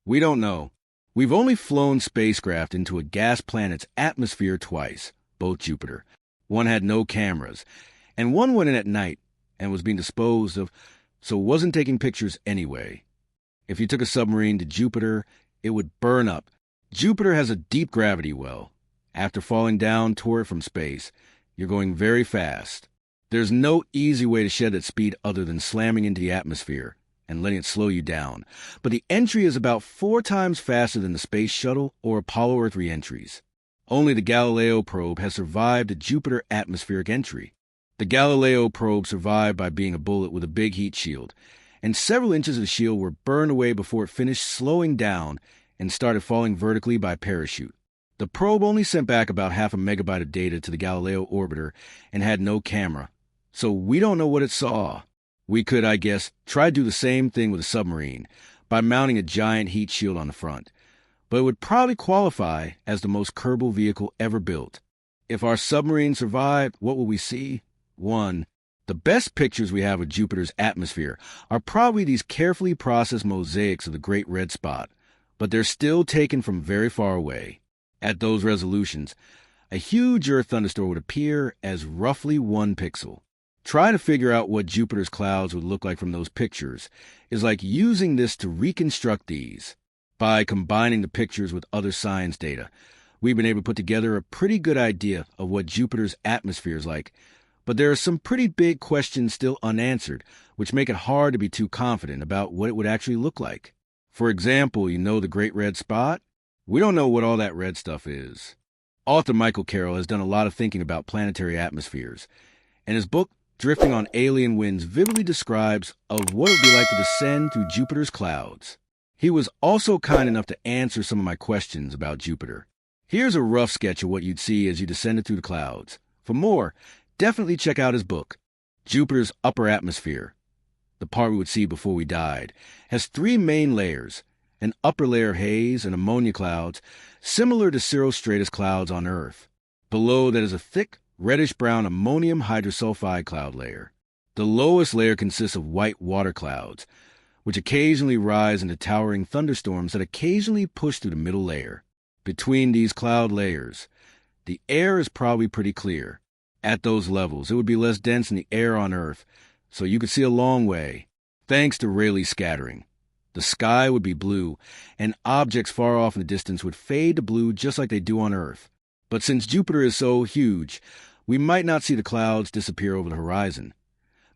We don't know. We've only flown spacecraft into a gas planet's atmosphere twice, both Jupiter. One had no cameras, and one went in at night and was being disposed of, so wasn't taking pictures anyway. If you took a submarine to Jupiter, it would burn up. Jupiter has a deep gravity well. After falling down toward it from space, you're going very fast. There's no easy way to shed that speed other than slamming into the atmosphere and letting it slow you down. But the entry is about 4 times faster than the Space Shuttle or Apollo Earth re-entries. Only the Galileo probe has survived a Jupiter atmospheric entry. The Galileo probe survived by being a bullet with a big heat shield, and several inches of the shield were burned away before it finished slowing down and started falling vertically by parachute. The probe only sent back about 0.5 megabyte of data to the Galileo orbiter and had no camera, so we don't know what it saw. We could, I guess, try to do the same thing with a submarine by mounting a giant heat shield on the front, but it would probably qualify as the most Kerbal vehicle ever built. If our submarine survived, what will we see? 1. The best pictures we have of Jupiter's atmosphere are probably these carefully processed mosaics of the Great Red Spot, but they're still taken from very far away. At those resolutions, a huge Earth thunderstorm would appear as roughly 1 pixel. Trying to figure out what Jupiter's clouds would look like from those pictures is like using this to reconstruct these. By combining the pictures with other science data, we've been able to put together a pretty good idea of what Jupiter's atmosphere is like, but there are some pretty big questions still unanswered, which make it hard to be too confident about what it would actually look like. For example, the Great Red Spot? We don't know what all that red stuff is. Author Michael Carroll has done a lot of thinking about planetary atmospheres, and his book, Drifting on Alien Winds, vividly describes of what it would be like to descend through Jupiter's clouds. He was also kind enough to answer some of my questions about Jupiter. Here's a rough sketch of what you'd see as you descended through the clouds. For more, definitely check out his book. Jupiter's upper atmosphere, the part we would see before we died, has 3 main layers: an upper layer of haze and ammonia clouds, similar to cirrostratus clouds on Earth. Below that is a thick, reddish-brown ammonium hydrosulfide cloud layer. The lowest layer consists of white water clouds, which occasionally rise into towering thunderstorms that occasionally push through the middle layer. Between these cloud layers, the air is probably pretty clear. At those levels, it would be less dense than the air on Earth, so you could see a long way, thanks to Rayleigh scattering. The sky would be blue, and objects far off in the distance would fade to blue just like they do on Earth. But since Jupiter is so huge, we might not see the clouds disappear over the horizon.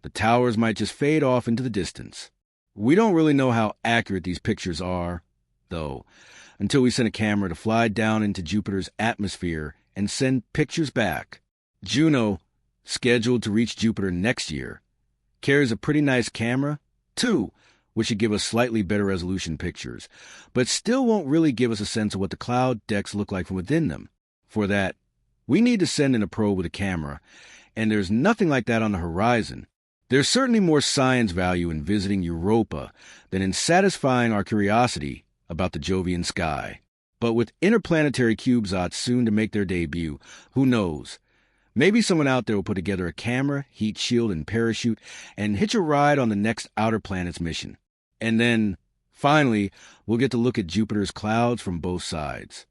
The towers might just fade off into the distance. We don't really know how accurate these pictures are, though, until we send a camera to fly down into Jupiter's atmosphere and send pictures back. Juno, scheduled to reach Jupiter next year, carries a pretty nice camera, too, which should give us slightly better resolution pictures, but still won't really give us a sense of what the cloud decks look like from within them. For that, we need to send in a probe with a camera, and there's nothing like that on the horizon. There's certainly more science value in visiting Europa than in satisfying our curiosity about the Jovian sky. But with interplanetary CubeSats soon to make their debut, who knows? Maybe someone out there will put together a camera, heat shield, and parachute and hitch a ride on the next Outer Planets mission. And then, finally, we'll get to look at Jupiter's clouds from both sides.